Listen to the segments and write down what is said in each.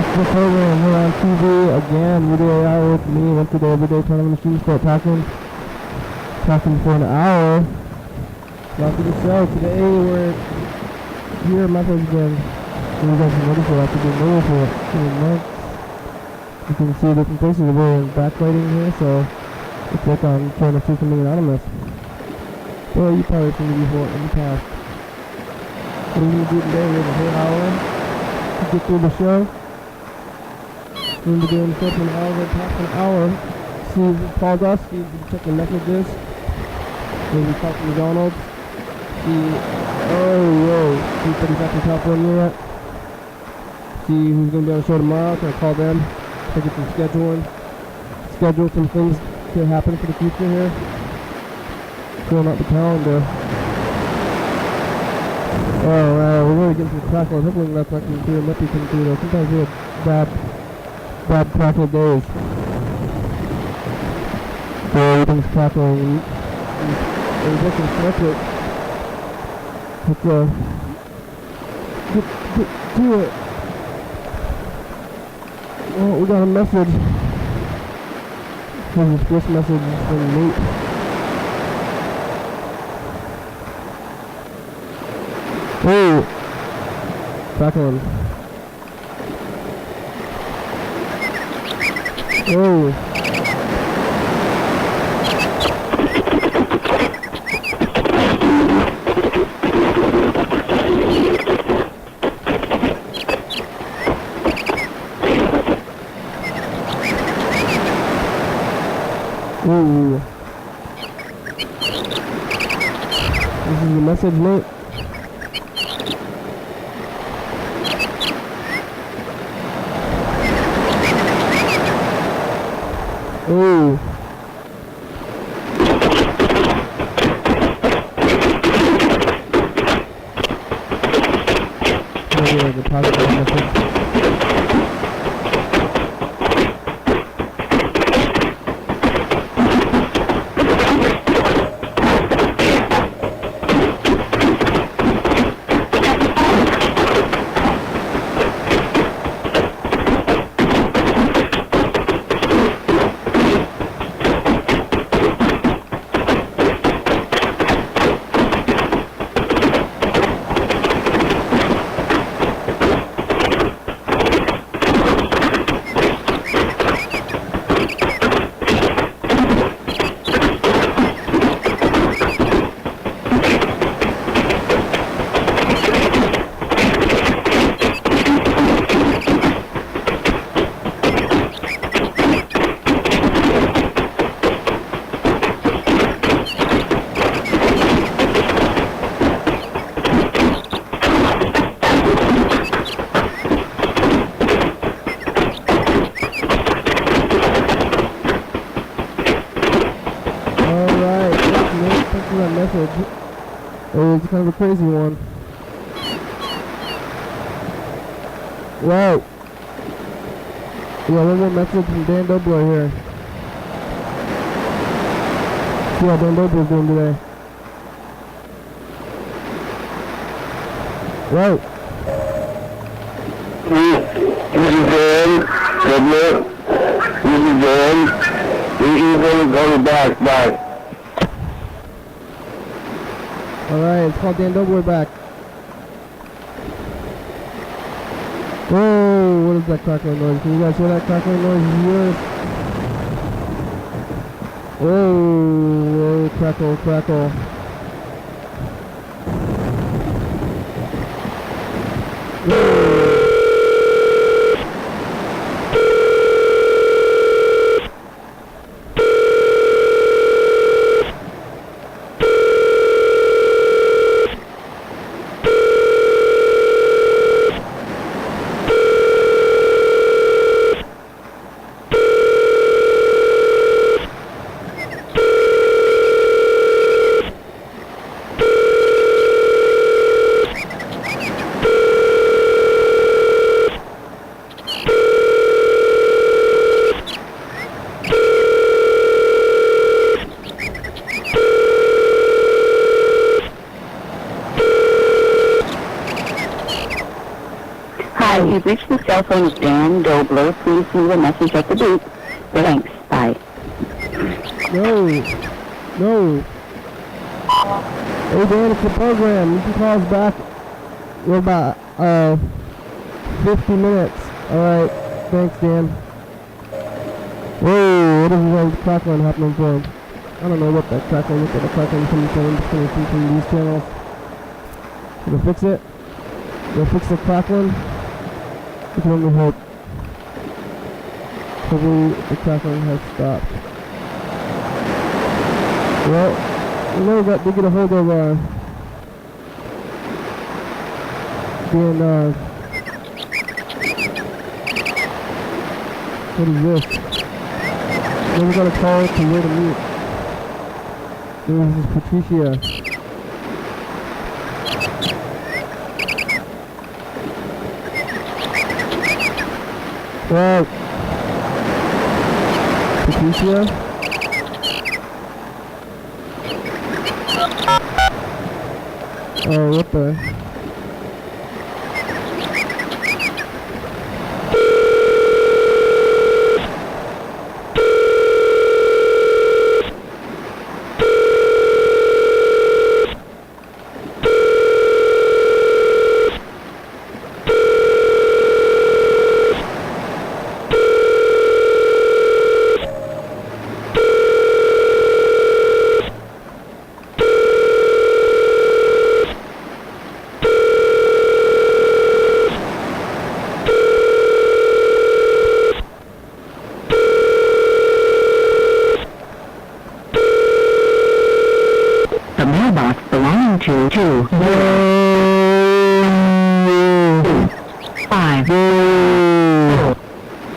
This is the program. We're on TV again. UDAI with me. Went through the everyday tournament machine sport talking for an hour. Welcome to the show. Today we're here. My place again. You guys are ready for it. After being new for 2 months. You can see different places. We're backlighting here, so let's work on trying to see something anonymous. Well, you probably seen it before in the past. What are we going to do today? We have a whole hour to get through the show. We're going to be doing the show for an hour, top an hour. See if Paul Dust, see if we can check the messages. Maybe talk to McDonald's. See, see if he's back in California yet. See who's going to be on the show tomorrow. Can I call them? Try to get some scheduling. Schedule some things to happen for the future here. Filling out the calendar. We're really getting some crackle. Hopefully that's not going to do. Might be coming through though. Sometimes we have bad crackle days. So everything's crackling. And looking separate. Let's get to it. Well, we got a message. Here's this first message from Nate. Oh! Crackling. Oh! Ooh. This is the message, Nate. Ooh. Maybe like a positive message. It's kind of a crazy one. Wow. Yeah, one more message from Dan Dobler here. See how Dan Dobler's doing today. Wow. This is Dan Dobler. This is Dan. He's going to go back. Alright, it's called Dan Dobler back. Whoa, what is that crackling noise? Can you guys hear that crackling noise here? Whoa, crackle. Whoa. you've reached the cell phone of Dan Dobler. Please leave a message at the beep. Thanks. Bye. No. Hey Dan, it's the program. You can call us back in about 50 minutes. Alright, thanks Dan. Whoa, what is that crackling happening for? I don't know what that crackling coming from these channels. Gonna fix it? Gonna fix the crackling? We can only hope. Hopefully the crackling has stopped. Well, we never got to get a hold of what is this? Never got a call to where to meet. This is Patricia. Well, Patricia? Oh, what the?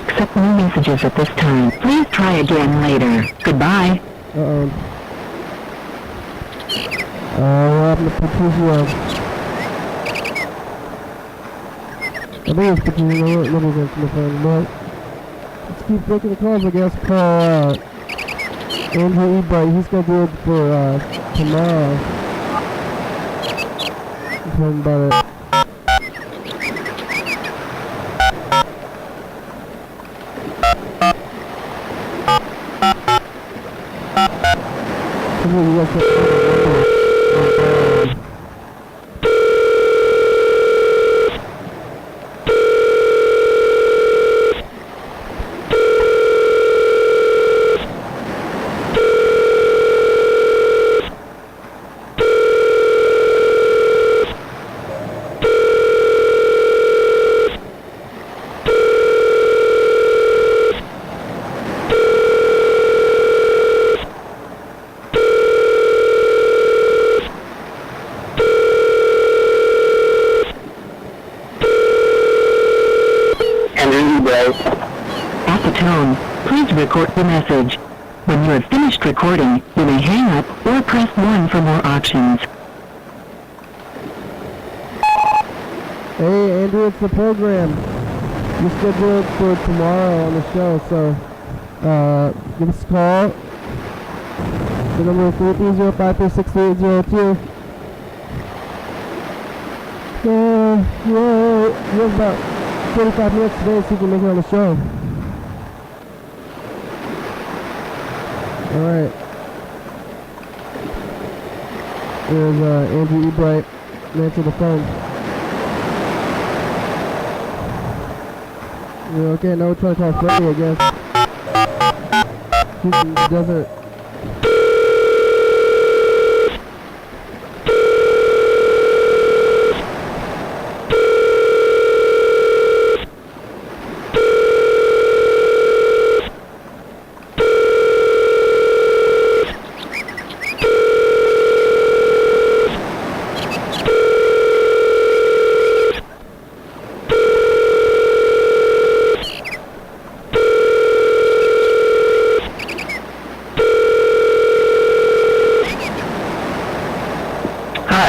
Accept no messages at this time. Please try again later. Goodbye. What happened to Patricia? I think it's Patricia. Let me get to the phone. But let's keep taking the calls, I guess. Call Andrew Ebright. He's scheduled for tomorrow. Talking about it. At the tone, please record the message. When you have finished recording, you may hang up or press 1 for more options. Hey Andrew, it's the program. You're scheduled for tomorrow on the show, so give us a call. The number is 330-536-3802. You have about 45 minutes today so you can make it on the show. Alright. There's Andrew Ebright. Answer the phone. Yeah, okay, now we're trying to call Freddie, I guess. He's in the desert.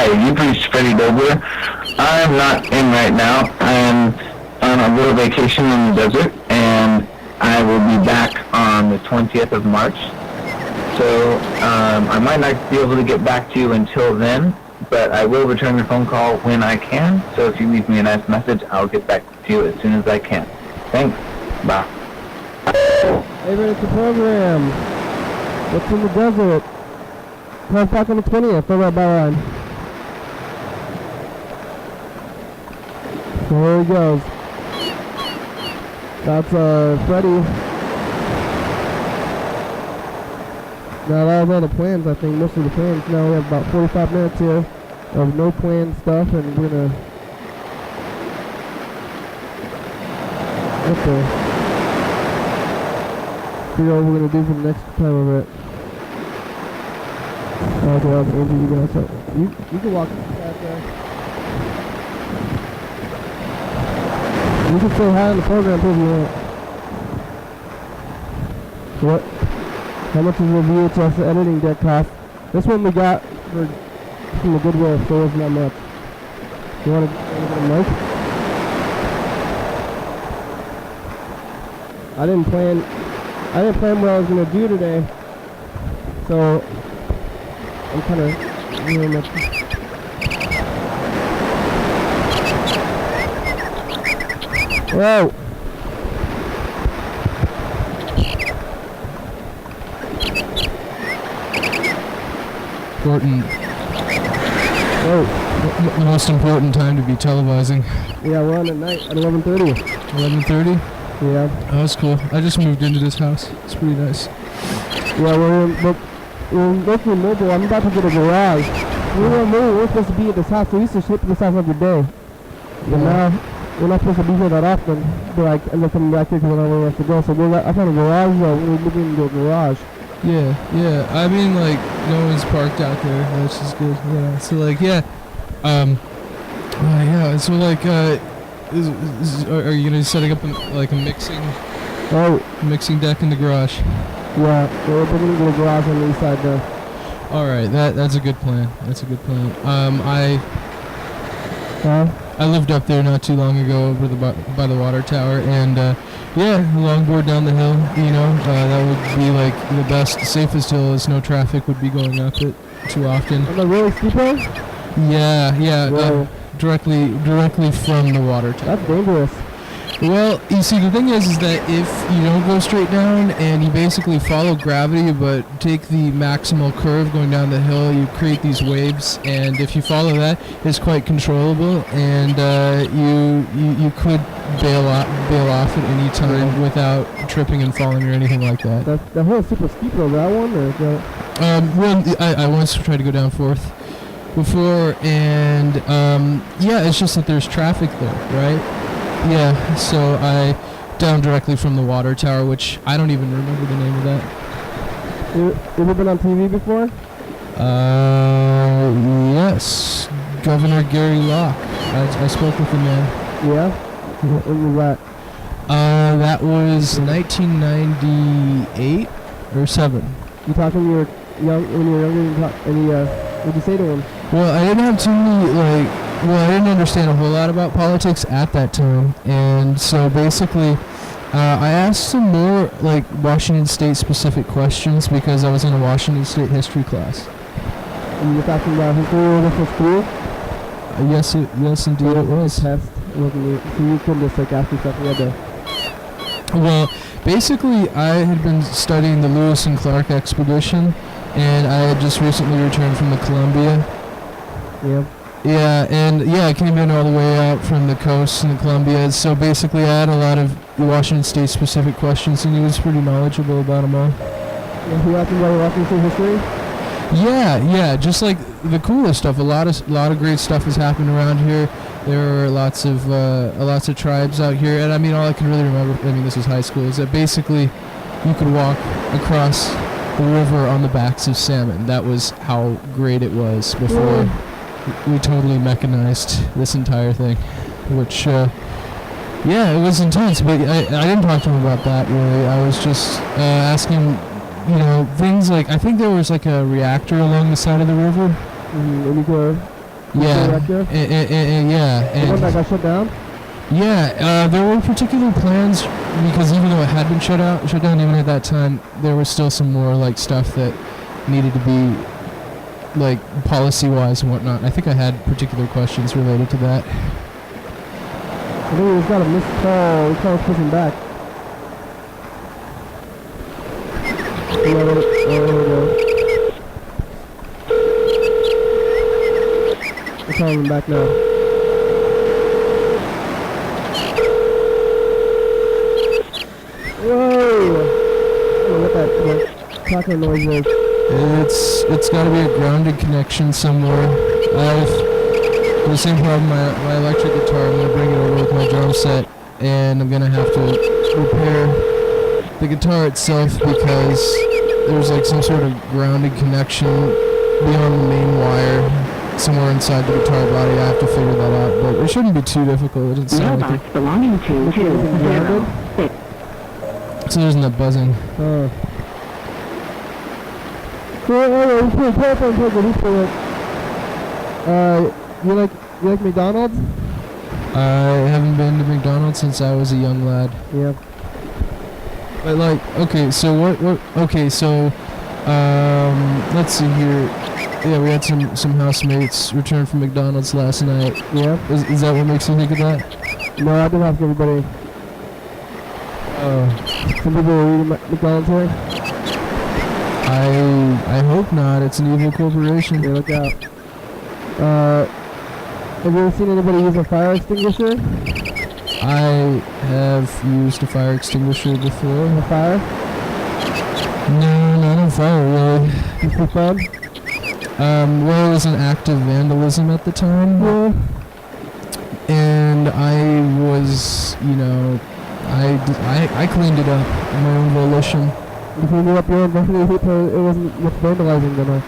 You've reached Freddie Dobler. I'm not in right now. I am on a little vacation in the desert, and I will be back on the 20th of March. So I might not be able to get back to you until then, but I will return your phone call when I can. So if you leave me a nice message, I'll get back to you as soon as I can. Thanks. Bye. Hey, ready to program. What's in the desert? Come back on the 20th, over at Byline. So here he goes. That's Freddie. Now that was all the plans, I think, most of the plans. Now we have about 45 minutes here of no planned stuff, and we're gonna... What the... Figure out what we're gonna do for the next time of it. Okay, that was Andrew, you guys. So you can walk back there. You can say hi on the program too if you want. What? How much is the VHS editing deck cost? This one we got from the Goodwill, so it's not much. You want to get a mic? I didn't plan what I was gonna do today, so I'm kind of really much. Whoa! Important. Whoa! The most important time to be televising. Yeah, we're on at night at 11:30. 11:30. Yeah. Oh, that's cool. I just moved into this house. It's pretty nice. Yeah, we're looking mobile. I'm about to get a garage. We're supposed to be at this house. We used to ship this house every day. But now, we're not supposed to be here that often. But I end up coming back here because I don't know where we have to go. So I found a garage, though. We're moving into a garage. Yeah. I mean, like, no one's parked out there. That's just good. Yeah. So, like, yeah. Yeah. So, like, are you gonna be setting up like a mixing deck in the garage? Yeah. We're putting into a garage on the east side there. All right. That's a good plan. I lived up there not too long ago over by the water tower, and yeah, longboard down the hill, you know, that would be like the best, safest hill as no traffic would be going up it too often. On the really steep one? Yeah, directly from the water tower. That's dangerous. Well, you see, the thing is that if you don't go straight down and you basically follow gravity but take the maximal curve going down the hill, you create these waves, and if you follow that, it's quite controllable, and you could bail off at any time without tripping and falling or anything like that. The hill is super steep though, that one? Or well, I once tried to go down 4th before, and yeah, it's just that there's traffic there, right? Yeah, so I down directly from the water tower, which I don't even remember the name of that. You ever been on TV before? Yes. Governor Gary Locke. I spoke with the man. Yeah? When was that? That was 1998 or 7. You talked when you were young, what'd you say to him? Well, I didn't have too many, I didn't understand a whole lot about politics at that time, and so basically, I asked some more, like, Washington State specific questions because I was in a Washington State history class. And you were talking about history over for school? Yes, indeed it was. Test. So you couldn't just, like, ask yourself, you had to... Well, basically, I had been studying the Lewis and Clark expedition, and I had just recently returned from the Columbia. Yeah. Yeah, and yeah, I came in all the way out from the coast in the Columbia, so basically I had a lot of Washington State specific questions, and he was pretty knowledgeable about them all. Yeah, you asking about Washington State history? Yeah, just like the coolest stuff. A lot of great stuff has happened around here. There are lots of tribes out here, and I mean, all I can really remember, I mean, this is high school, is that basically you could walk across the river on the backs of salmon. That was how great it was before we totally mechanized this entire thing, which, yeah, it was intense, but I didn't talk to him about that, really. I was just asking, you know, things like, I think there was like a reactor along the side of the river. Reactor? Yeah. The one that got shut down? Yeah, there were particular plans, because even though it had been shut down even at that time, there was still some more, like, stuff that needed to be like policy-wise and whatnot. I think I had particular questions related to that. I think we just got a missed call. The call's pushing back. Here we go. We're calling him back now. Whoa! I don't know what that crackling noise is. It's got to be a grounded connection somewhere. I've the same problem with my electric guitar. I'm gonna bring it over with my drum set, and I'm gonna have to repair the guitar itself because there's like some sort of grounded connection beyond the main wire somewhere inside the guitar body. I have to figure that out, but it shouldn't be too difficult. It doesn't sound like Mailbox belonging to 206. it. So there's no buzzing. You like McDonald's? I haven't been to McDonald's since I was a young lad. Yeah. But like, okay, so let's see here. Yeah, we had some housemates return from McDonald's last night. Yeah. Is that what makes you think of that? No, I didn't ask everybody. Some people are eating McDonald's here. I hope not. It's an evil corporation. Yeah, look out. Have you ever seen anybody use a fire extinguisher? I have used a fire extinguisher before. A fire? No, not a fire, really. Just for fun? Well, it was an act of vandalism at the time. Yeah. And I was, I cleaned it up on my own volition. You cleaned it up your own volition? It wasn't much vandalizing then, huh?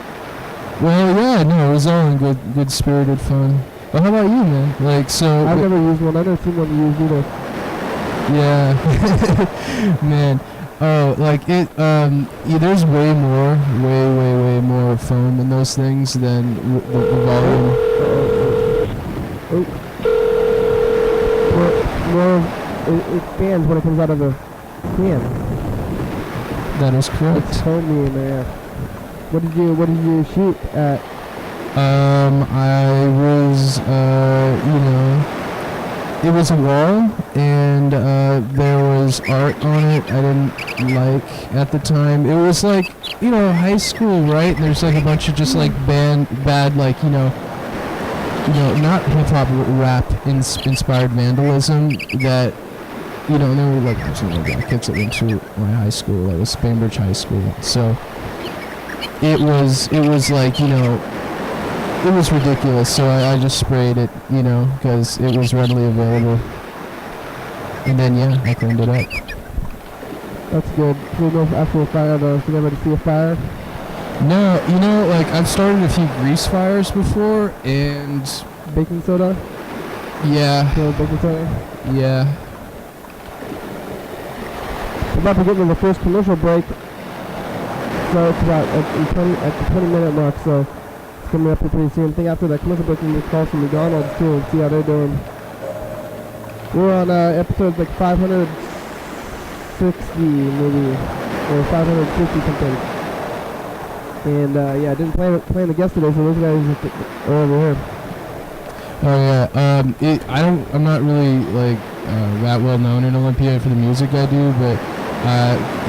Well, yeah, no, it was all in good spirited fun. But how about you, man? Like, so... I've never used one. I've never seen one used either. Yeah. Man. Oh, like, there's way more foam in those things than the volume. It expands when it comes out of the can. That is correct. It's foamy in there. What did you shoot at? I was, it was a wall, and there was art on it I didn't like at the time. It was like, high school, right? And there's like a bunch of just like bad, like, not hip-hop, rap inspired vandalism that, and there were like some black kids that went to my high school. That was Bainbridge High School. So it was like, it was ridiculous, so I just sprayed it, because it was readily available. And then, yeah, I cleaned it up. That's good. There's no actual fire though. Did you ever see a fire? No, like, I've started a few grease fires before, and... Baking soda? Yeah. Baking soda? Yeah. We're about to get into the first commercial break. So it's about at the 20-minute mark, so it's coming up here pretty soon. I think after that commercial break, we can get calls from McDonald's too and see how they're doing. We're on episodes like 560 maybe, or 550 something. And yeah, I didn't plan the guests today, so those guys are over here. Oh yeah, I'm not really like that well known in Olympia for the music I do, but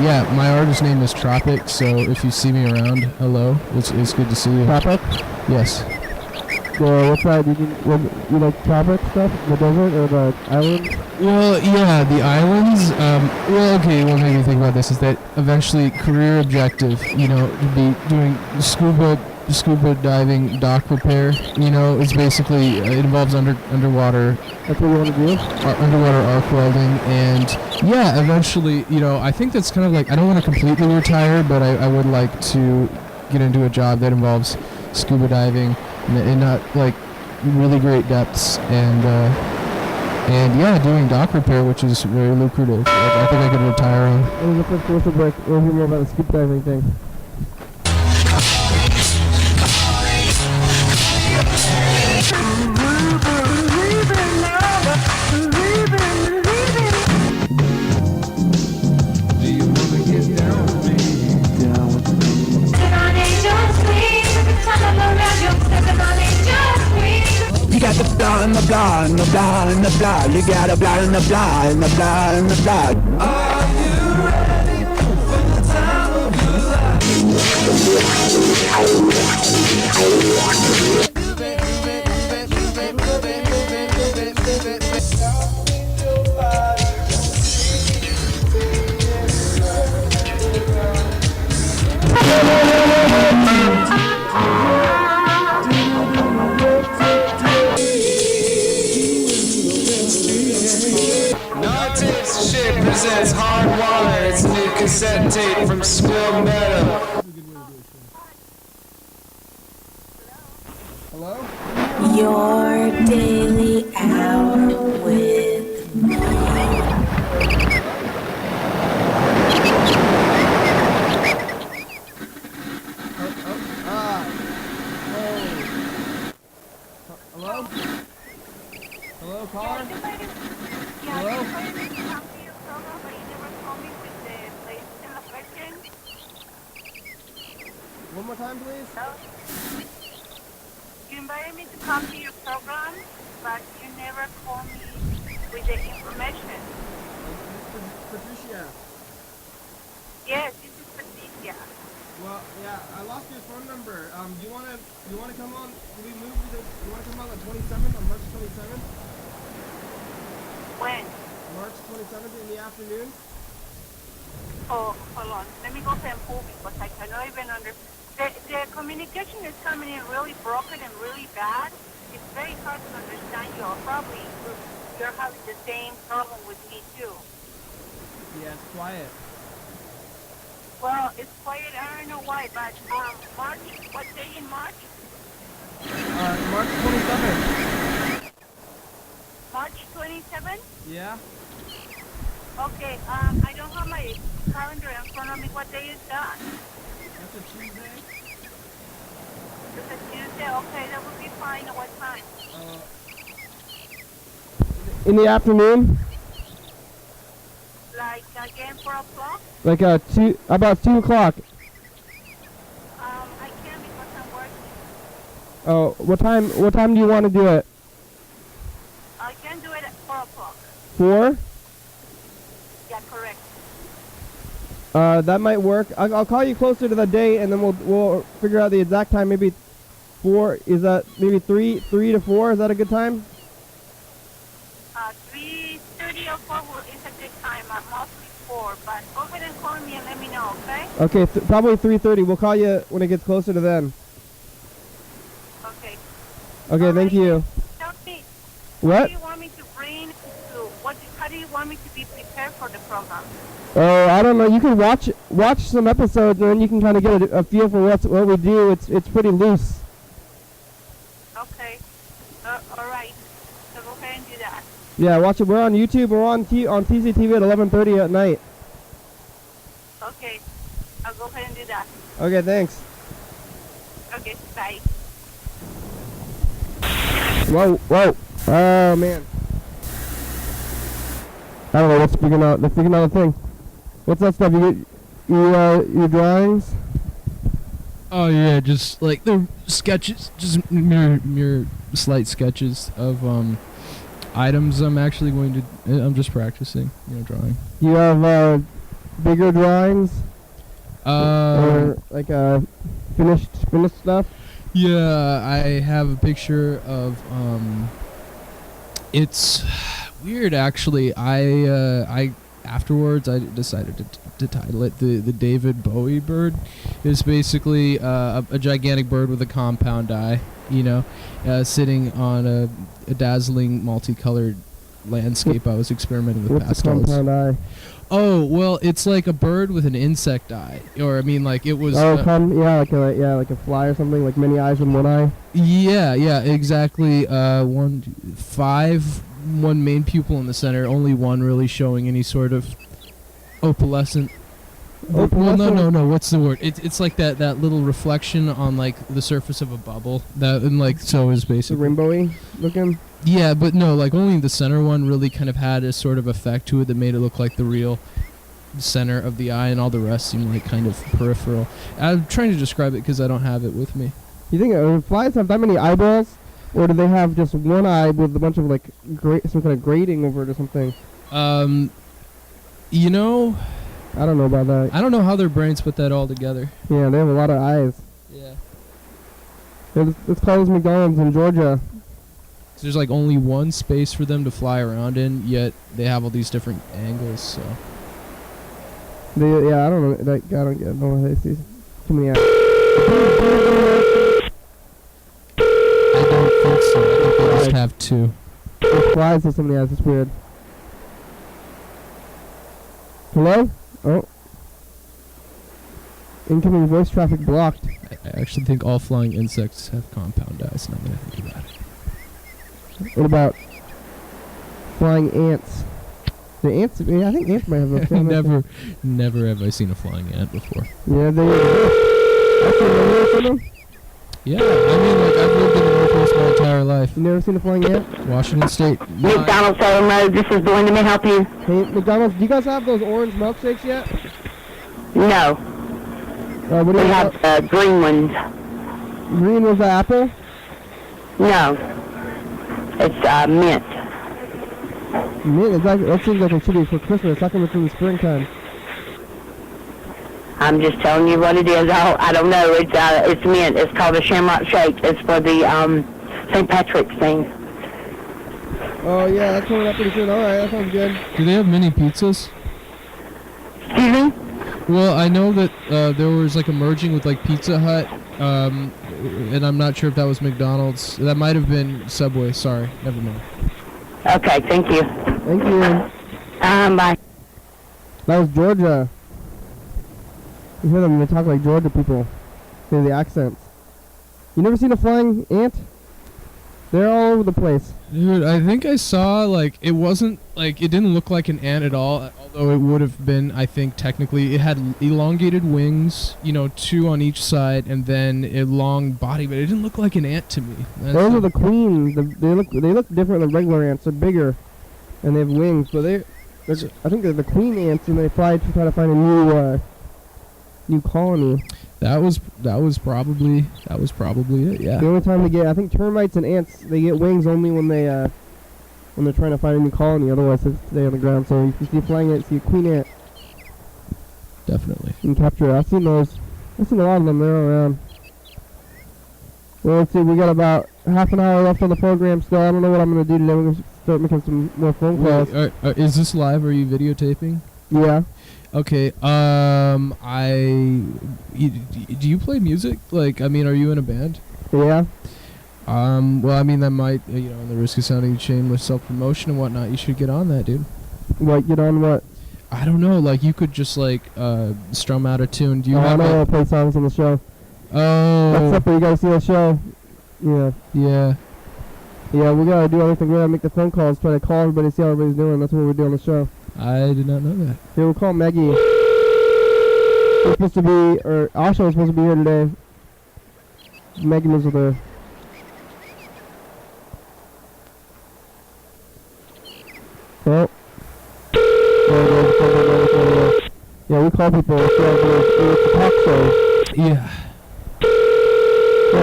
yeah, my artist name is Tropic, so if you see me around, hello, it's good to see you. Tropic? Yes. What side? You like tropic stuff? The desert or the islands? Well, yeah, the islands. What made me think about this is that eventually career objective, to be doing scuba diving, dock repair, is basically, it involves underwater. That's what you want to do? Underwater arc welding, and yeah, eventually, I think that's kind of like, I don't want to completely retire, but I would like to get into a job that involves scuba diving and not like really great depths, and yeah, doing dock repair, which is very lucrative. I think I could retire on. What was the first commercial break? We'll hear more about the scuba diving thing. Sit on angel's wings, blah, and the blah, and the blah. You got a blah, and the blah, and the blah, and the blah. Are you ready for the time of your life? Shit presents Hard Water. It's a new cassette tape from Spill Meadow. Hello? Your daily hour with me. Hello? Hello, caller? Hello? One more time, please. You invited me to come to your program, but you never called me with the information. Patricia. Yes, this is Patricia. Well, yeah, I lost your phone number. You wanna come on? Can we move to this? You wanna come on the 27th, on March 27th? When? March 27th in the afternoon. Oh, hold on. Let me go to and pull because I cannot even understand. The communication is coming in really broken and really bad. It's very hard to understand you. Probably you're having the same problem with me too. Yeah, it's quiet. Well, it's quiet. I don't know why, but March. What day in March? March 27th. March 27th? Yeah. Okay. I don't have my calendar in front of me. What day is that? That's a Tuesday. It's a Tuesday. Okay, that would be fine. At what time? In the afternoon. Like again 4 o'clock? Like about 2 o'clock. I can't because I'm working. Oh, what time do you want to do it? I can do it at 4 o'clock. 4? Yeah, correct. That might work. I'll call you closer to the day, and then we'll figure out the exact time. Maybe 4. Is that maybe 3 to 4? Is that a good time? 3:30 or 4 is a good time. Mostly 4, but go ahead and call me and let me know, okay? Okay, probably 3:30. We'll call you when it gets closer to then. Okay. Okay, thank you. Tell me, What? How do you want me to bring to how do you want me to be prepared for the program? Oh, I don't know. You can watch some episodes, and then you can kind of get a feel for what we do. It's pretty loose. Okay. All right. So go ahead and do that. Yeah, watch it. We're on YouTube. We're on TCTV at 11:30 at night. Okay. I'll go ahead and do that. Okay, thanks. Okay. Bye. Whoa. Oh man. I don't know what's figuring out. They're figuring out a thing. What's that stuff? Your drawings? Oh yeah, just like the sketches, just mere slight sketches of items. I'm actually going to. I'm just practicing, drawing. You have bigger drawings? Or like finished stuff? Yeah, I have a picture of it's weird actually. I afterwards I decided to title it the David Bowie bird. It's basically a gigantic bird with a compound eye, sitting on a dazzling multicolored landscape. I was experimenting with What's pastels. the compound eye? Oh, well, it's like a bird with an insect eye, or I mean, like it was. Like a fly or something, like many eyes in one eye. Yeah, exactly. 1 main pupil in the center, only one really showing any sort of opalescent. Well, no. What's the word? It's like that little reflection on like the surface of a bubble. That and like so is basically rainbowy looking. Yeah, but no, like only the center one really kind of had a sort of effect to it that made it look like the real center of the eye, and all the rest seemed like kind of peripheral. I'm trying to describe it because I don't have it with me. You think flies have that many eyeballs? Or do they have just one eye with a bunch of like some kind of grating over it or something? You know, I don't know about that. I don't know how their brains put that all together. Yeah, they have a lot of eyes. Yeah. Let's call this McDonald's in Georgia. There's like only one space for them to fly around in, yet they have all these different angles. So. I don't know. Like, I don't know. They see too many eyes. I don't think so. I think they just have two. There's flies with so many eyes. It's weird. Hello? Oh. Incoming voice traffic blocked. I actually think all flying insects have compound eyes, now that I think about it. What about flying ants? The ants? Yeah, I think ants might have a Never have I seen a flying ant before. Yeah, they exist. I've seen them. Yeah, I mean, like, I've lived in the Northwest my entire life. You never seen a flying ant? Washington State. McDonald's Salem Road, this is Belinda. May I help you? Hey, McDonald's, do you guys have those orange milkshakes yet? No. What do We you have green ones. Green was the apple? No. It's mint. Mint? That seems like it should be for Christmas. How come it's in the springtime? I'm just telling you what it is. I don't know. It's mint. It's called a Shamrock Shake. It's for the St. Patrick's thing. Oh yeah, that's coming up pretty soon. Alright, that sounds good. Do they have mini pizzas? Excuse me? Well, I know that there was like a merging with like Pizza Hut, and I'm not sure if that was McDonald's. That might have been Subway. Sorry, never mind. Okay, thank you. Thank you. Bye. That was Georgia. You hear them, they talk like Georgia people. They have the accents. You never seen a flying ant? They're all over the place. Dude, I think I saw, like, it wasn't, like, it didn't look like an ant at all, although it would have been, I think, technically. It had elongated wings, you know, 2 on each side, and then a long body, but it didn't look like an ant to me. Those are the queens. They look different than regular ants. They're bigger, and they have wings, but I think they're the queen ants, and they fly to try to find a new colony. That was probably it. Yeah. The only time they get, I think termites and ants, they get wings only when they're trying to find a new colony. Otherwise, they stay on the ground. So if you see a flying ant, see a queen ant, Definitely. you can capture it. I've seen those. I've seen a lot of them. They're around. Well, let's see. We got about half an hour left on the program still. I don't know what I'm gonna do today. We're gonna start making some more phone calls. Wait, is this live? Are you videotaping? Yeah. Okay. Do you play music? Like, I mean, are you in a band? Yeah. Well, I mean, that might, you know, on the risk of sounding shameless self-promotion and whatnot, you should get on that, dude. What? Get on what? I don't know. Like, you could just like strum out a tune. Do you I have? don't know how to play songs on the show. Oh. That's up there. You gotta see the show. Yeah. Yeah. Yeah, we gotta do everything. We gotta make the phone calls, try to call everybody, see how everybody's doing. That's what we do on the show. I did not know that. Yeah, we'll call Maggie. We're supposed to be, or Asha was supposed to be here today. Maggie was with her. Oh. Yeah, we call people. It's a talk show. Yeah. It's a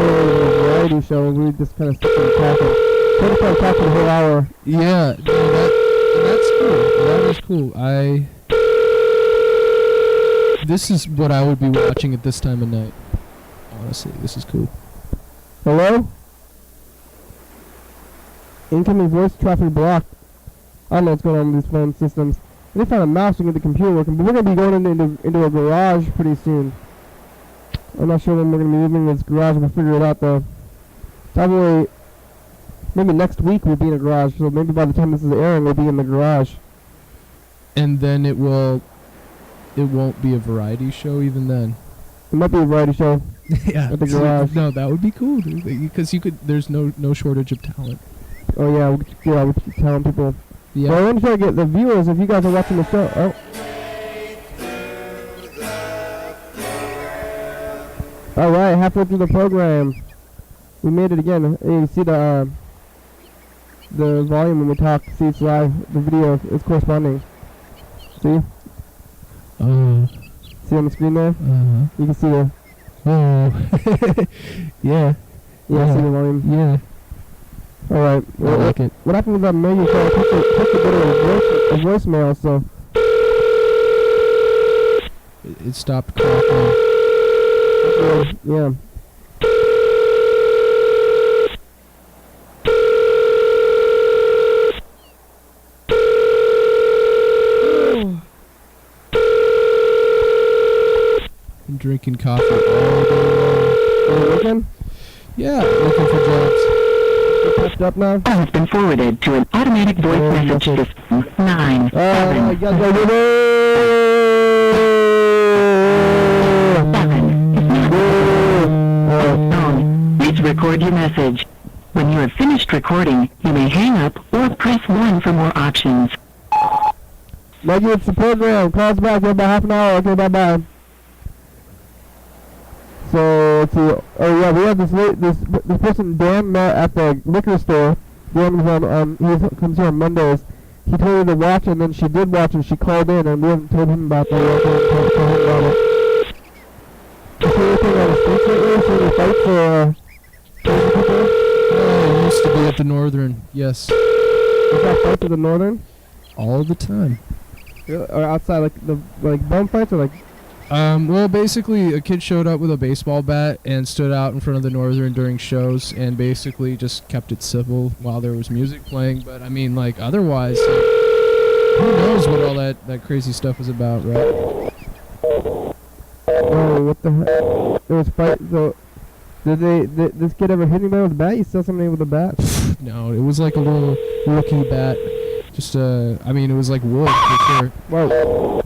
variety show. We just kind of sit there talking. Try to talk for the whole hour. Yeah. No, that's cool. That is cool. This is what I would be watching at this time of night. Honestly, this is cool. Hello? Incoming voice traffic blocked. I don't know what's going on with these phone systems. They found a mouse to get the computer working, but we're going to be going into a garage pretty soon. I'm not sure when we're going to be moving this garage. We'll figure it out though. Probably, maybe next week we'll be in a garage, so maybe by the time this is airing we'll be in the garage. And then it won't be a variety show even then. It might be a variety show. Yeah. At the garage. No, that would be cool, dude. Because there's no shortage of talent. Oh yeah, we keep telling people. Yeah. Well, I want to try to get the viewers, if you guys are watching the show. Oh. Alright, halfway through the program. We made it again. You see the volume when we talk. See, it's live. The video is corresponding. See? See on the screen there? You can see the... Oh. Yeah. Yeah, see the volume? Yeah. All right. I like it. What happened with that menu? So I took a bit of a voicemail, so. It stopped coughing. Yeah. I'm drinking coffee all day long. Are you looking? Yeah, looking for jobs. You pushed up now? Call has been forwarded to an automatic voice message system. 9 I 7 got 7. Please record your message. When you have finished recording, you may hang up or press 1 for more options. Maggie, it's the program. Call us back in about half an hour. Okay, bye-bye. So, let's see. Oh, yeah, we have this person, Dan, met at the liquor store. Dan was he comes here on Mondays. He told her to watch, and then she did watch, and she called in, and we haven't told him about that. We haven't told him about it. You see anything on the streets lately? See any fights for people? Oh, I used to be at the Northern. Yes. Is that fights at the Northern? All the time. Or outside, like bum fights, or like? Well, basically, a kid showed up with a baseball bat and stood out in front of the Northern during shows and basically just kept it civil while there was music playing. But, I mean, like, otherwise, who knows what all that crazy stuff was about, right? Oh, what the heck? There was fight. So, did this kid ever hit anybody with a bat? You saw somebody with a bat? No, it was like a little rookie bat. Just, I mean, it was like wood, for sure. Whoa.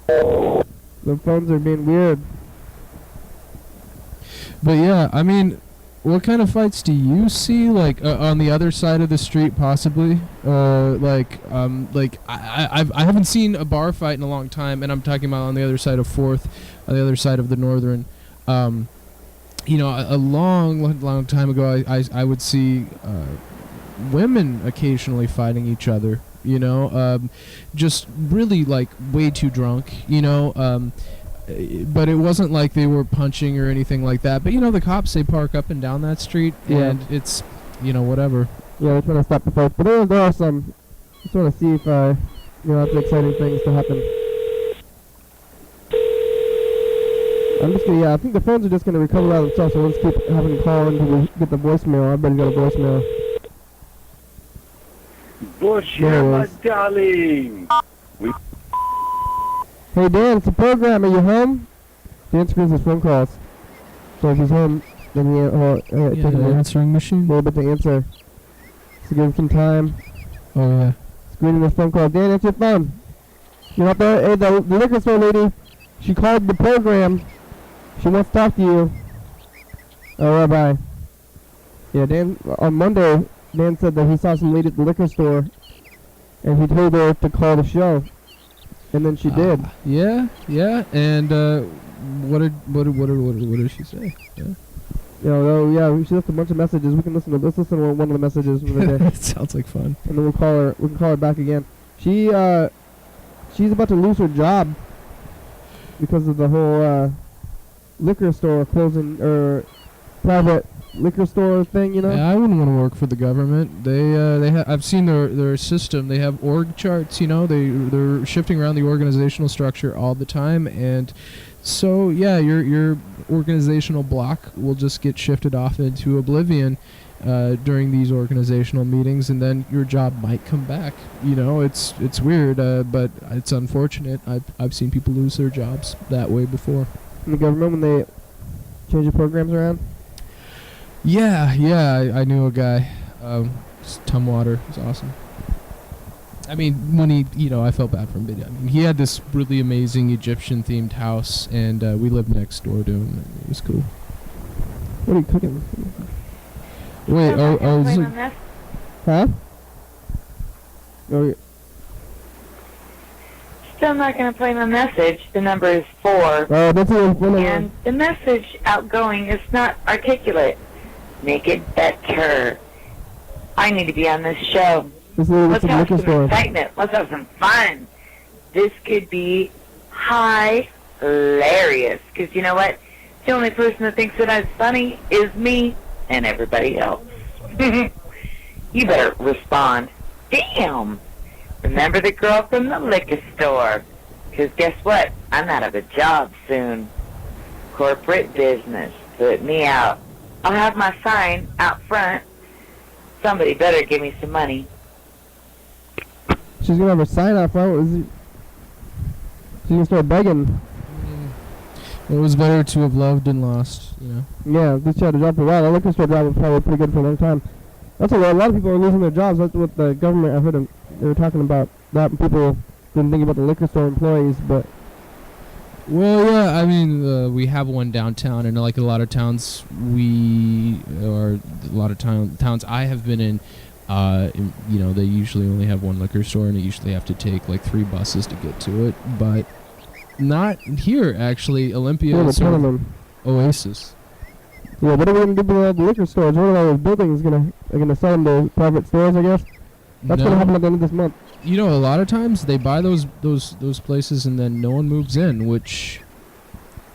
The phones are being weird. But yeah, I mean, what kind of fights do you see, like, on the other side of the street, possibly? I haven't seen a bar fight in a long time, and I'm talking about on the other side of 4th, on the other side of the Northern. You know, a long time ago, I would see women occasionally fighting each other. You know, just really like way too drunk, you know, but it wasn't like they were punching or anything like that. But, you know, the cops, they park up and down that street, and it's, you know, whatever. Yeah, they're trying to stop the fights. But there are some, just want to see if, lots of exciting things to happen. I'm just gonna, I think the phones are just going to recover by themselves, so let's keep having to call until we get the voicemail. Everybody's got a voicemail. Bonjour, my darling. Hey, Dan, it's a program. Are you home? Dan screens his phone calls. So if he's home, then take the answering machine. A little bit to answer. So give him some time. Oh, yeah. Screening his phone call. Dan, answer your phone. You're not there? Hey, the liquor store lady, she called the program. She wants to talk to you. Oh, right, bye. Yeah, Dan, on Monday, Dan said that he saw some lady at the liquor store, and he told her to call the show, and then she did. Yeah, and what did she say? Yeah. She left a bunch of messages. Let's listen to one of the messages from the day. It sounds like fun. And then we can call her back again. She's about to lose her job because of the whole liquor store closing, or private liquor store thing, you know? Yeah, I wouldn't want to work for the government. I've seen their system. They have org charts, you know. They're shifting around the organizational structure all the time, and so yeah, your organizational block will just get shifted off into oblivion during these organizational meetings, and then your job might come back. You know, it's weird, but it's unfortunate. I've seen people lose their jobs that way before. In the government, when they change the programs around? Yeah, I knew a guy, Tumwater. It was awesome. I mean, when I felt bad for him, but I mean, he had this really amazing Egyptian-themed house, and we lived next door to him, and it was cool. What are you cooking? Wait, huh? Oh, Still not going to play my message. The number is 4. Oh, that's and the message outgoing is not articulate. Make it better. I need to be on this show. Let's have some excitement. Let's have some fun. This could be hilarious. Because you know what? The only person that thinks that I'm funny is me and everybody else. You better respond. Damn! Remember the girl from the liquor store? 'Cause guess what? I'm out of a job soon. Corporate business. Put me out. I'll have my sign out front. Somebody better give me some money. She's gonna have her sign out front. She's gonna start begging. It was better to have loved and lost, you know? Yeah, at least she had a job for a while. The liquor store job was probably pretty good for a long time. That's a lot of people are losing their jobs. That's what the government, I heard them, they were talking about that. People didn't think about the liquor store employees, but... Well, yeah, I mean, we have one downtown, and like a lot of towns towns I have been in, you know, they usually only have one liquor store, and they usually have to take like 3 buses to get to it, but not here, actually. Olympia is sort of oasis. Yeah, what are we going to do with the liquor stores? What are all those buildings gonna sell them to private stores, I guess? That's going to happen at the end of this month. You know, a lot of times they buy those places and then no one moves in, which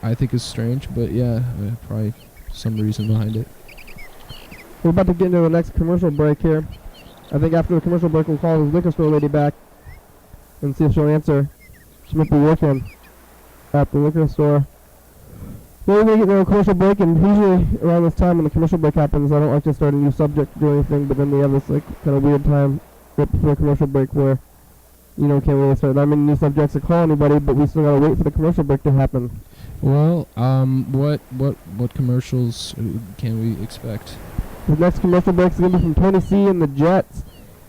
I think is strange, but yeah, probably some reason behind it. We're about to get into the next commercial break here. I think after the commercial break we'll call this liquor store lady back and see if she'll answer. She might be working at the liquor store. We're going to get into a commercial break, and usually around this time when the commercial break happens, I don't like to start a new subject or anything, but then we have this like kind of weird time right before a commercial break where, you know, can't really start any new subjects or call anybody, but we still gotta wait for the commercial break to happen. Well, what commercials can we expect? The next commercial break is gonna be from Tony C and the Jets.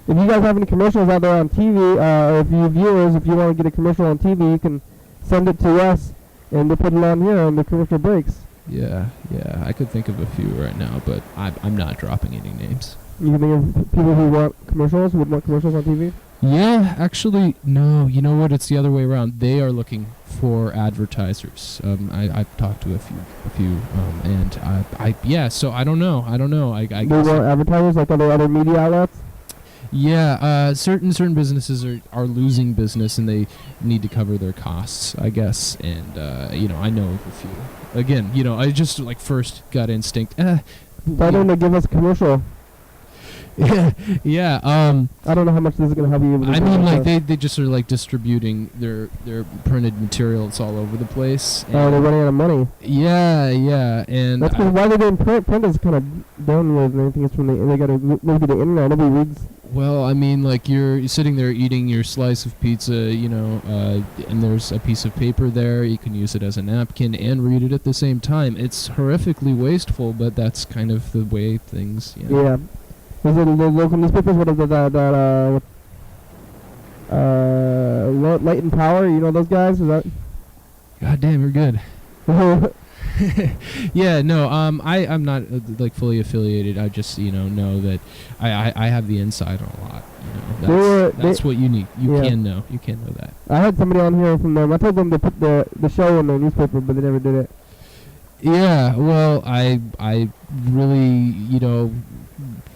If you guys have any commercials out there on TV, or if you viewers, if you want to get a commercial on TV, you can send it to us, and we'll put it on here on the commercial breaks. Yeah, I could think of a few right now, but I'm not dropping any names. You can think of people who want commercials, would want commercials on TV? Yeah, actually, no. You know what? It's the other way around. They are looking for advertisers. I've talked to a few, and yeah. So I don't know. I they want advertisers like other media outlets. Yeah, certain businesses are losing business and they need to cover their costs, I guess. And you know, I know of a few. Again, you know, I just like first gut instinct. Why don't they give us a commercial? Yeah. I don't know how much this is gonna help you. I mean, like they just are like distributing their printed materials all over the place. Oh, they're running out of money. Yeah, and that's why they're doing print. Print is kind of done with, and everything is from they got to move to the internet. Nobody reads. Well, I mean, like you're sitting there eating your slice of pizza, you know, and there's a piece of paper there. You can use it as a napkin and read it at the same time. It's horrifically wasteful, but that's kind of the way things. You know. Yeah. Is it the local newspapers? What is it? Light and Power. You know those guys? Is that? God damn, you're good. Yeah, no. I'm not like fully affiliated. I just know that I have the inside on a lot. You know, that's what you need. You can know. You can know that. I had somebody on here from them. I told them to put the show in the newspaper, but they never did it. Yeah. Well, I really,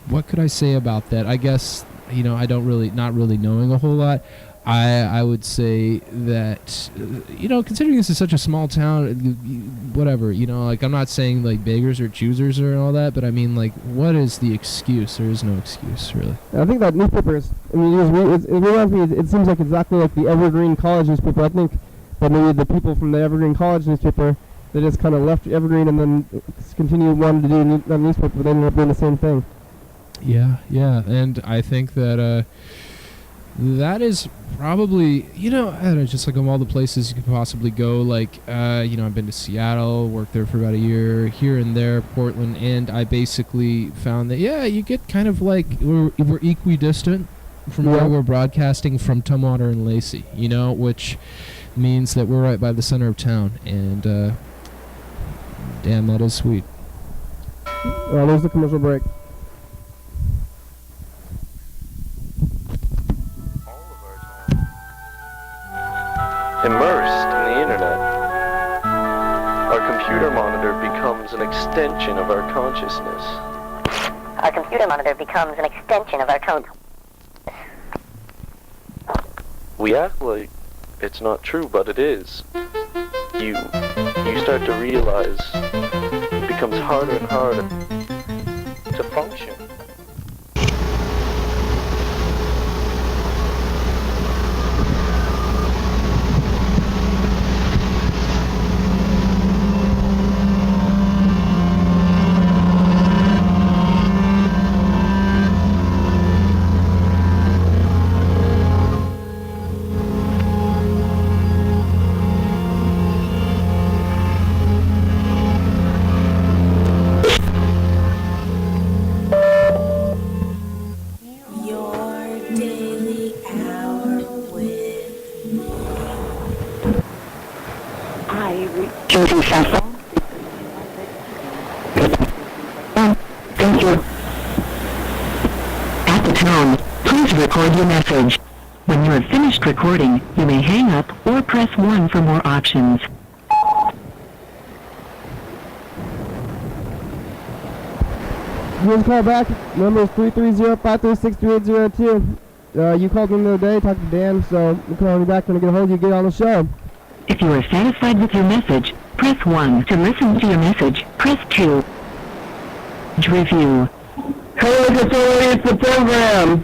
what could I say about that? I guess, I don't really, not really knowing a whole lot, I would say that, considering this is such a small town, whatever, like, I'm not saying, like, beggars or choosers or all that, but I mean, like, what is the excuse? There is no excuse, really. I think that newspapers, it reminds me, it seems like exactly like the Evergreen College newspaper. I think that maybe the people from the Evergreen College newspaper, they just kind of left Evergreen and then continued wanting to do that newspaper, but they ended up doing the same thing. Yeah, and I think that that is probably, just like of all the places you could possibly go, like, I've been to Seattle, worked there for about a year, here and there, Portland, and I basically found that, you get kind of like, we're equidistant from where we're broadcasting from Tumwater and Lacey, which means that we're right by the center of town, and damn, that is sweet. Well, there's the commercial break. Immersed in the internet, our computer monitor becomes an extension of our consciousness. Our computer monitor becomes an extension of our We act like it's not true, but it is. You start to realize it becomes harder and harder to function. Choosing cell phone. Thank you. At the tone, please record your message. When you have finished recording, you may hang up or press 1 for more options. You can call back. Number is 330-536-3802. You called in the other day, talked to Dan, so we're calling you back. When I get a hold of you, get on the show. If you are satisfied with your message, press 1. To listen to your message, press 2. Review. Hello, it's the program.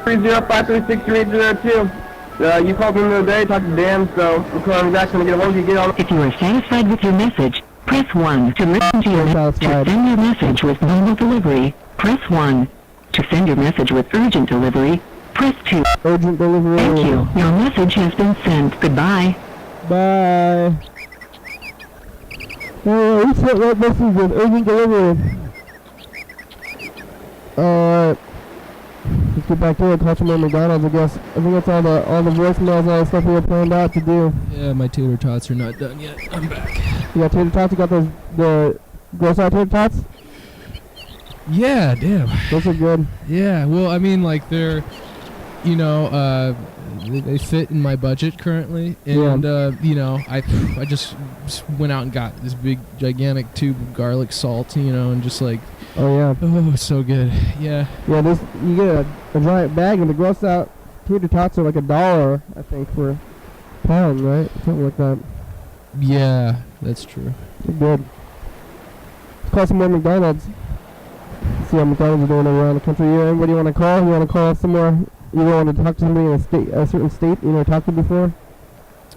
305363802. You called in the other day, talked to Dan, so we're calling you back. When I get a hold of you, get on. If you are satisfied with your message, press 1. To listen to your message, to send your message with normal delivery, press 1. To send your message with urgent delivery, press 2. Urgent delivery. Thank you. Your message has been sent. Goodbye. Bye. Oh, we sent that message with urgent delivery. Let's get back to it. Call some more McDonald's, I guess. I think that's all the voicemails, all the stuff we were planned out to do. Yeah, my tater tots are not done yet. I'm back. You got tater tots? You got the gross out tater tots? Yeah, damn. Those are good. Yeah, well, I mean, like, they're, you know, they fit in my budget currently, and you know, I just went out and got this big gigantic tube of garlic salt, you know, and just like, oh it's so good. Yeah this, you get a giant bag, and the gross out tater tots are like $1, I think, for a pound, right? Something like that. Yeah, that's true. They're good. Let's call some more McDonald's. See how McDonald's are doing around the country. Anybody you want to call? You want to call somewhere? You don't want to talk to somebody in a certain state you never talked to before?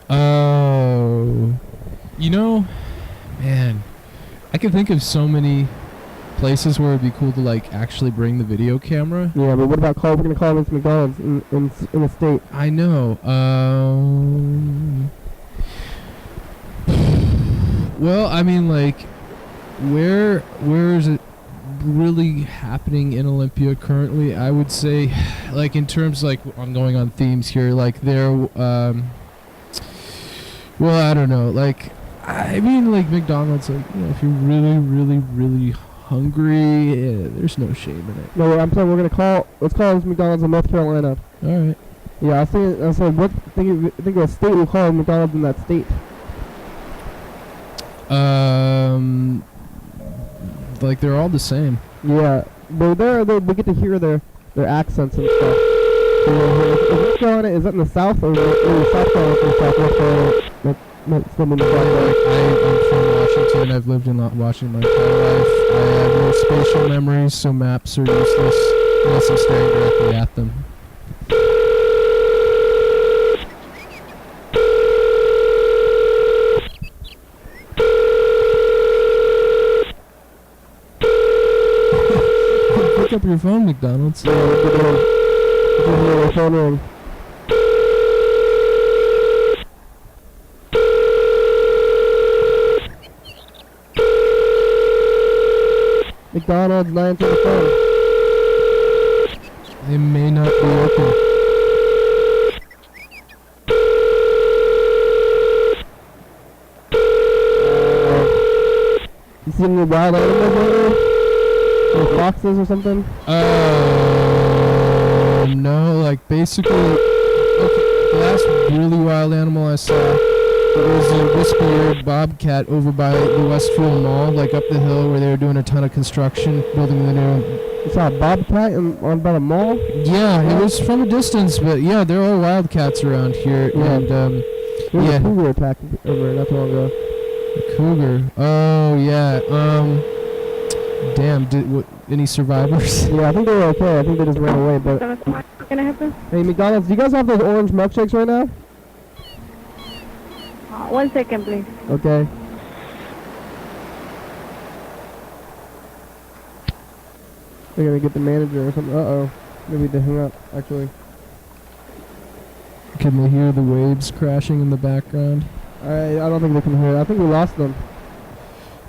Oh, you know, man, I can think of so many places where it'd be cool to like actually bring the video camera. Yeah, but what about we're gonna call this McDonald's in a state? I know. Well, I mean, like, where is it really happening in Olympia currently? I would say, like, in terms, like, I'm going on themes here, like, there, well, I don't know, like, I mean, like, McDonald's, like, you know, if you're really, really, really hungry, there's no shame in it. No, I'm saying let's call this McDonald's in North Carolina. Alright. Yeah, I was saying, think of a state we'll call McDonald's in that state. Like, they're all the same. Yeah, but we get to hear their accents and stuff. North Carolina, is that in the South or in the South Carolina or Southwest Carolina? I'm from Washington. I've lived in Washington my entire life. I have no spatial memories, so maps are useless unless I'm staring directly at them. Pick up your phone, McDonald's. Yeah, your phone ring. McDonald's, 9 to the phone. They may not be open. You see any wild animals lately? Or foxes or something? No, like, basically, the last really wild animal I saw was a wispy-eared bobcat over by the Westfield Mall, like up the hill where they were doing a ton of construction, building the new... You saw a bobcat on by the mall? Yeah, it was from a distance, but yeah, there are wildcats around here, and there was a cougar attack over not too long ago. A cougar? Oh, yeah, damn, any survivors? Yeah, I think they were okay. I think they just ran away, but... What's gonna happen? Hey, McDonald's, do you guys have those orange milkshakes right now? 1 second, please. Okay. They're gonna get the manager or something. Uh-oh. Maybe they hung up, actually. Can they hear the waves crashing in the background? I don't think they can hear it. I think we lost them.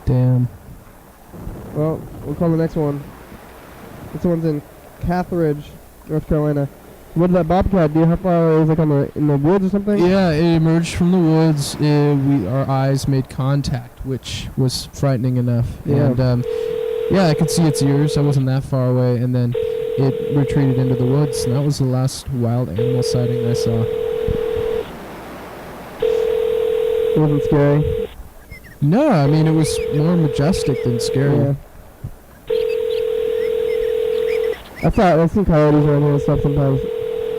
Damn. Well, we'll call the next one. This one's in Cathridge, North Carolina. What did that bobcat do? How far is it, like in the woods or something? Yeah, it emerged from the woods. Our eyes made contact, which was frightening enough. Yeah. And yeah, I could see its ears. I wasn't that far away, and then it retreated into the woods, and that was the last wild animal sighting I saw. It wasn't scary. No, I mean it was more majestic than scary. Yeah. I've seen coyotes around here and stuff sometimes.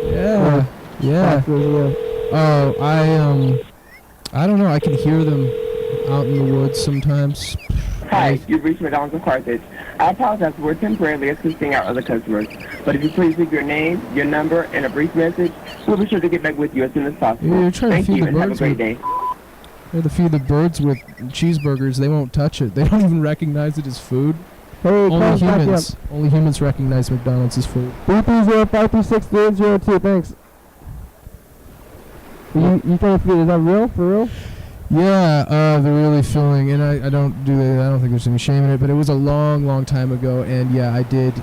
Yeah. Yeah. Foxes, yeah. Oh, I don't know. I can hear them out in the woods sometimes. Hi, you've reached McDonald's of Carthage. I apologize, we're temporarily assisting our other customers. But if you please leave your name, your number, and a brief message, we'll be sure to get back with you as soon as possible. Yeah, you're trying Thank to feed you the and have a birds great with, day. You're to feed the birds with cheeseburgers. They won't touch it. They don't even recognize it as food. Hey, Only humans recognize McDonald's as food. 330-536-302, thanks. You trying to feed, is that real? For real? Yeah, they're really filling, and I don't think there's any shame in it, but it was a long time ago, and yeah, I did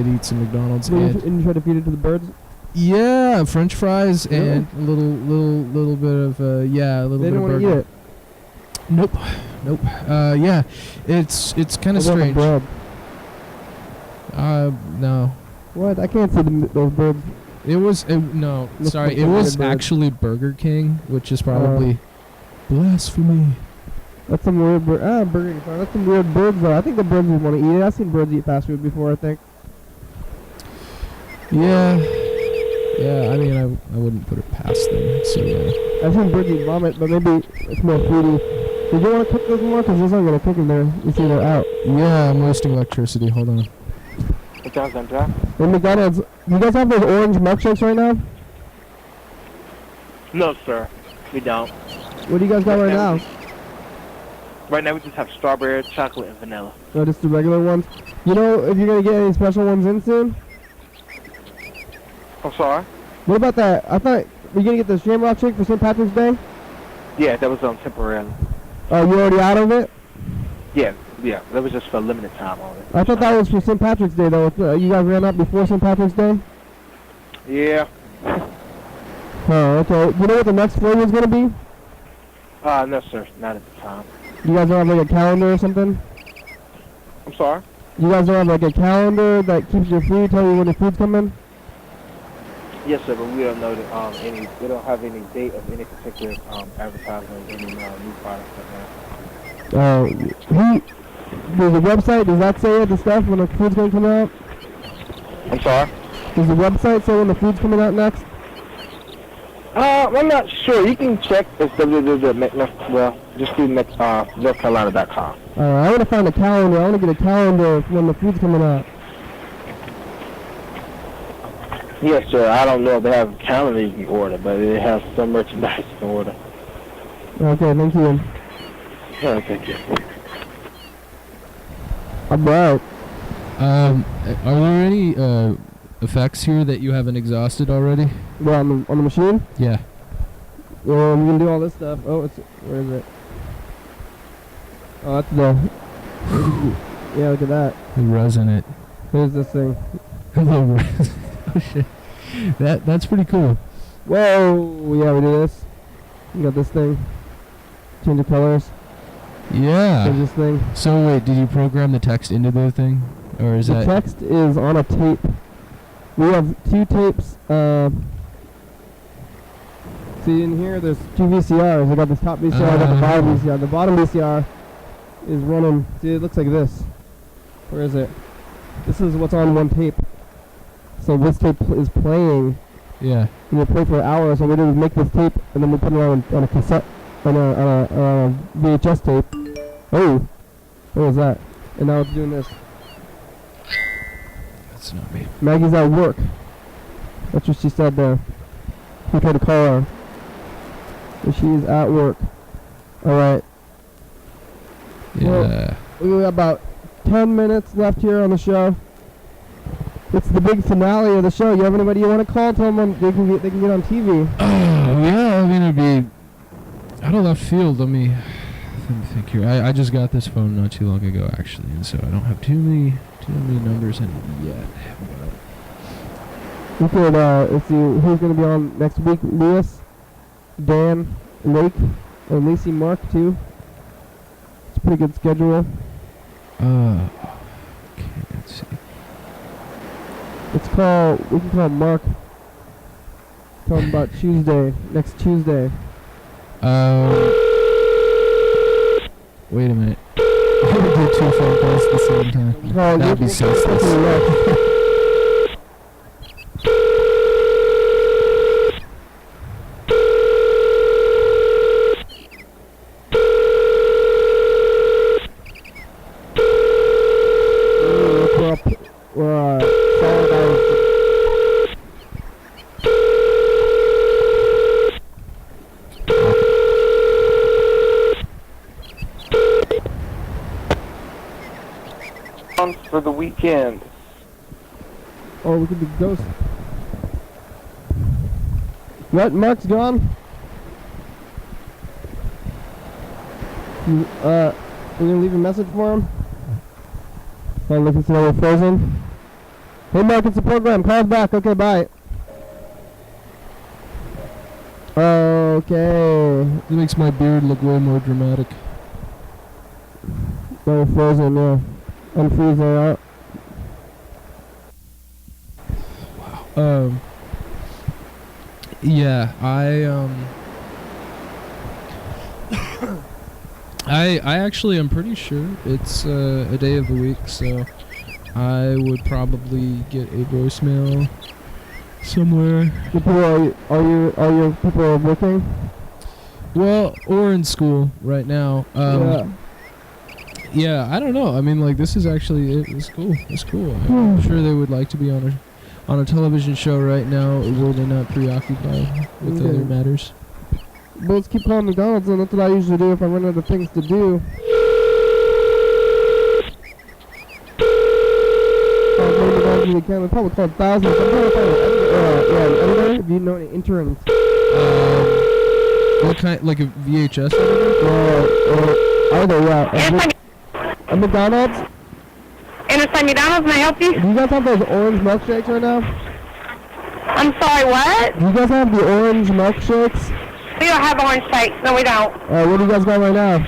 eat some McDonald's. And you tried to feed it to the birds? Yeah, French fries and a little bit of a little they bit of didn't want burger. to eat it. Nope. Yeah, it's kind of strange. Bread? No. What? I can't see those birds. It was it was actually Burger King, which is probably blasphemy. That's some weird Burger King. That's some weird birds though. I think the birds would want to eat it. I've seen birds eat fast food before, I think. Yeah, I mean, I wouldn't put it past them. So yeah. I've seen birds eat vomit, but maybe it's more foody. Did you want to cook those more? Because there's not going to cook them there. You see they're out. Yeah, I'm wasting electricity. Hold on. Hey, McDonald's, you guys have those orange milkshakes right now? No, sir. We don't. What do you guys got right now? Right now we just have strawberry, chocolate, and vanilla. No, just the regular ones. You know if you're going to get any special ones in soon? I'm sorry? What about that? I thought, were you going to get the Shamrock shake for St. Patrick's Day? Yeah, that was temporarily. Oh, you already out of it? Yeah, that was just for a limited time on it. I thought that was for St. Patrick's Day, though. You guys ran out before St. Patrick's Day? Yeah. Oh, okay. You know what the next flavor is going to be? No, sir. Not at the time. You guys don't have like a calendar or something? I'm sorry? You guys don't have like a calendar that keeps your food, tell you when the food's coming? Yes, sir, but we don't know that we don't have any date of any particular advertisement of any new products right now. Does the website, does that say it, the stuff, when the food's going to come out? I'm sorry? Does the website say when the food's coming out next? I'm not sure. You can check. It's just do NorthCarolina.com. I want to find a calendar. I want to get a calendar when the food's coming out. Yes, sir. I don't know if they have a calendar you can order, but it has some merchandise you can order. Okay, thank you. Yeah, thank you. I'm right. Are there any effects here that you haven't exhausted already? Well, on the machine? Yeah. Well, we can do all this stuff. Oh, where is it? Oh, that's the... yeah, look at that. The resin it. Here's this thing. Oh shit. That's pretty cool. Whoa! Yeah, we do this. We got this thing. Change the colors. Yeah. Change this thing. So wait, did you program the text into the thing? Or is the text is on a tape. We have two tapes. See in here, there's two VCRs. I got this top VCR, I got the bottom VCR. The bottom VCR is running. See, it looks like this. Where is it? This is what's on one tape. So this tape is playing. Yeah. And we'll play for an hour. So we do is make this tape, and then we put it on a cassette, on a VHS tape. Oh, what was that? And now it's doing this. That's not me. Maggie's at work. That's what she said there. We tried to call her. But she's at work. Alright. Yeah. Well, we got about 10 minutes left here on the show. It's the big finale of the show. You have anybody you want to call? Tell them they can get on TV. Yeah, I mean, it'd be out of left field. Let me think here. I just got this phone not too long ago, actually, and so I don't have too many numbers in it yet. We could, let's see, who's going to be on next week? Lewis, Dan, Lake, and Lacey Mark, too. It's a pretty good schedule. Okay, let's see. We can call Mark. Tell him about Tuesday, next Tuesday. Wait a minute. I would do 2 phone calls at the same time. That'd be senseless. For the weekend. Or we could do Ghost. What? Mark's gone? We're gonna leave a message for him? Look, it's we're frozen. Hey Mark, it's a program. Call us back. Okay, bye. Okay. It makes my beard look way more dramatic. We're frozen, yeah. Unfreeze that out. Wow. Yeah, I actually am pretty sure it's a day of the week, so I would probably get a voicemail somewhere. Are your people working? Well, or in school right now. Yeah, I don't know. I mean, like, this is actually it's cool. It's cool. I'm sure they would like to be on a television show right now, were they not preoccupied with other matters. But let's keep calling McDonald's, and that's what I usually do if I run out of things to do. We probably called thousands. I'm trying to find an editor. Do you know any interns? What kind? Like a VHS editor? Either, yeah. A McDonald's? Interstate McDonald's, may I help you? Do you guys have those orange milkshakes right now? I'm sorry, what? Do you guys have the orange milkshakes? We don't have orange shakes. No, we don't. What do you guys got right now?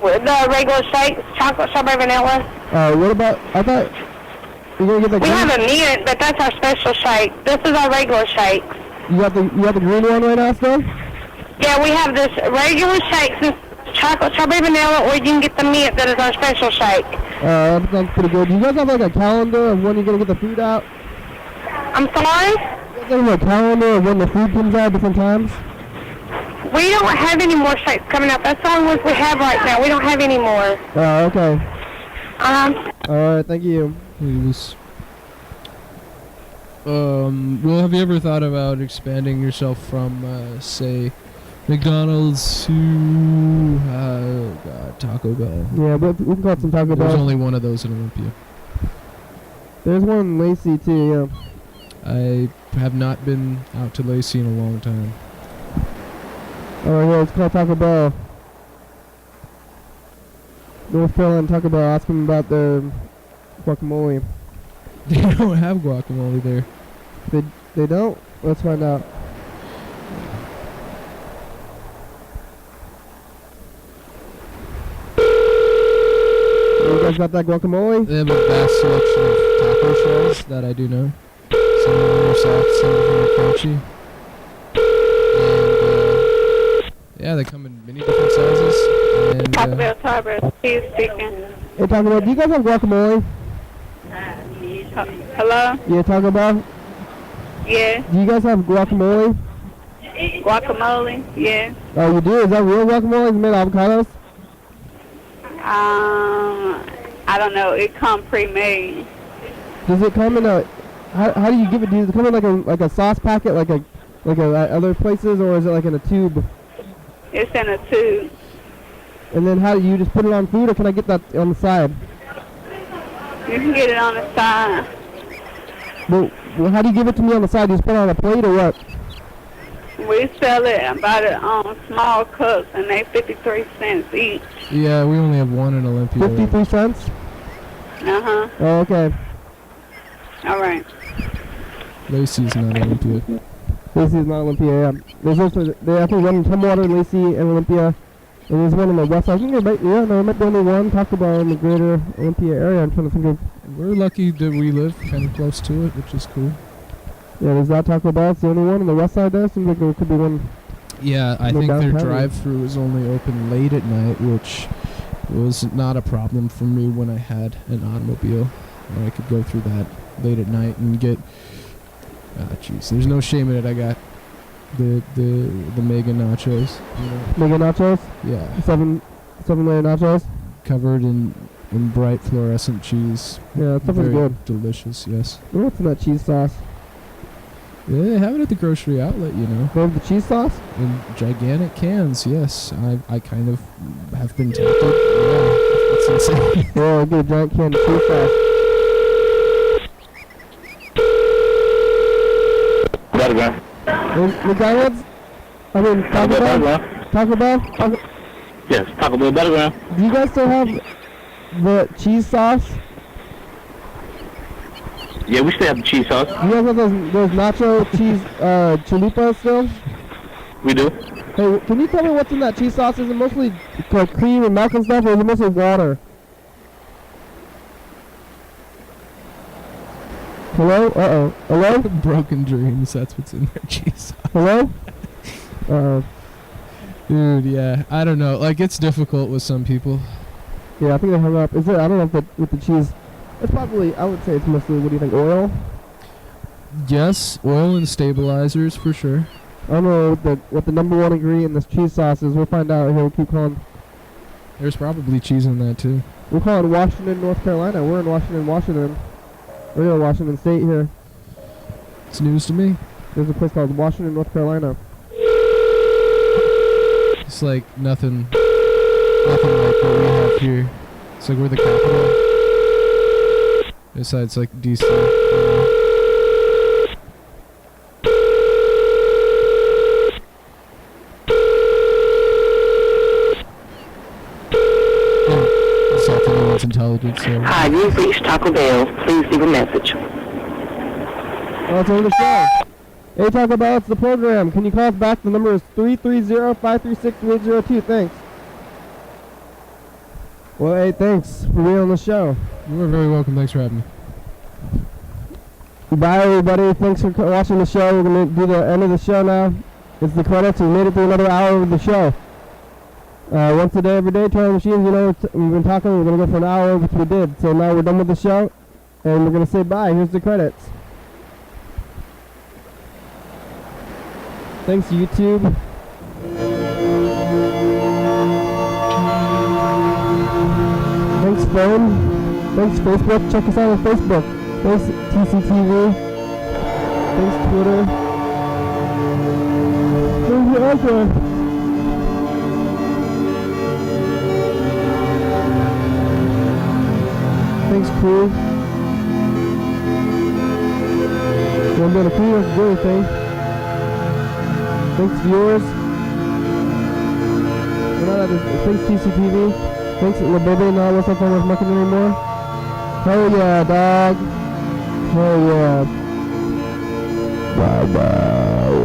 The regular shakes, chocolate, strawberry, vanilla. What about, I thought you're going to get the green? We have a mint, but that's our special shake. This is our regular shakes. You got the green one right now still? Yeah, we have this regular shakes, chocolate, strawberry, vanilla, or you can get the mint that is our special shake. That sounds pretty good. Do you guys have like a calendar of when you're going to get the food out? I'm sorry? Do you guys have a calendar of when the food comes out at different times? We don't have any more shakes coming out. That's the only ones we have right now. We don't have any more. Oh, okay. Alright, thank you. Well, have you ever thought about expanding yourself from, say, McDonald's to, Taco Bell? Yeah, but we can call it some Taco Bell. There's only one of those in Olympia. There's one in Lacey, too, yeah. I have not been out to Lacey in a long time. Alright, yeah, let's call Taco Bell. North Carolina Taco Bell, ask them about their guacamole. They don't have guacamole there. They don't? Let's find out. You guys got that guacamole? They have a vast selection of taco shells that I do know. Some of them are soft, some of them are crunchy. And, yeah, they come in many different sizes. And, Taco Bell, Tarbert, he's speaking. Hey, Taco Bell, do you guys have guacamole? Hello? Yeah, Taco Bell? Yeah. Do you guys have guacamole? Guacamole? Yeah. Oh, you do? Is that real guacamole? Is it made of avocados? I don't know. It come pre-made. Does it come in a... How do you give it? Does it come in like a sauce packet, like other places, or is it like in a tube? It's in a tube. And then how do you just put it on food, or can I get that on the side? You can get it on the side. Well, how do you give it to me on the side? Do you just put it on a plate or what? We sell it about it small cups, and they 53 cents each. Yeah, we only have one in Olympia. 53 cents? Uh-huh. Oh, okay. All right. Lacey's not Olympia. Lacey's not Olympia, yeah. There's also, I think one in Tumwater, Lacey, and Olympia. And there's one in the west side. I think there might be only one Taco Bell in the greater Olympia area. I'm trying to think of. We're lucky that we live kind of close to it, which is cool. Yeah, there's that Taco Bell. It's the only one on the west side there. Seems like there could be one. Yeah, I think their drive-thru is only open late at night, which was not a problem for me when I had an automobile. Where I could go through that late at night and get. Jeez, there's no shame in it. I got the mega nachos. You know? Mega nachos? Yeah. Seven layer nachos? Covered in bright fluorescent cheese. Yeah, that stuff is good. Delicious, yes. What's in that cheese sauce? Yeah, they have it at the grocery outlet, you know. They have the cheese sauce? In gigantic cans, yes. I kind of have been tempted. Yeah, it's insane. Yeah, I'll get a giant can of cheese sauce. Battleground. McDonald's? I mean, Taco Bell? Taco Bell? Yes, Taco Bell Battleground. Do you guys still have the cheese sauce? Yeah, we still have the cheese sauce. Do you guys have those nacho cheese chalupas still? We do. Hey, can you tell me what's in that cheese sauce? Is it mostly like cream and milk and stuff, or is it mostly water? Hello? Uh-oh. Hello? Broken dreams, that's what's in their cheese sauce. Hello? Uh-oh. Dude, yeah. I don't know. Like, it's difficult with some people. Yeah, I think they hung up. Is it? I don't know if with the cheese... It's probably, I would say it's mostly, what do you think, oil? Yes, oil and stabilizers for sure. I don't know what the number one ingredient in this cheese sauce is. We'll find out here. We'll keep calling. There's probably cheese in that too. We'll call it Washington, North Carolina. We're in Washington. We're in Washington State here. It's news to me. There's a place called Washington, North Carolina. It's like nothing like what we have here. It's like we're the capital. Besides, like DC. It's intelligent, so. Hi, you've reached Taco Bell. Please leave a message. Well, it's over the show. Hey, Taco Bell, it's the program. Can you call us back? The number is 330-536-802. Thanks. Well, hey, thanks for being on the show. You are very welcome. Thanks for having me. Bye, everybody. Thanks for watching the show. We're going to do the end of the show now. It's the credits. We made it through another hour of the show. Once a day, every day, Turn Machines, you know, we've been talking. We're going to go for an hour, which we did. So now we're done with the show, and we're going to say bye. Here's the credits. Thanks, YouTube. Thanks, phone. Thanks, Facebook. Check us out on Facebook. Thanks, TCTV. Thanks, Twitter. Thanks, Ultra. Thanks, crew. You want to be on the crew? Let's do anything. Thanks, viewers. Thanks, TCTV. Thanks, Lil Baby. Not what's up on with marketing anymore. Hell yeah, dog. Hell yeah. Wow, wow.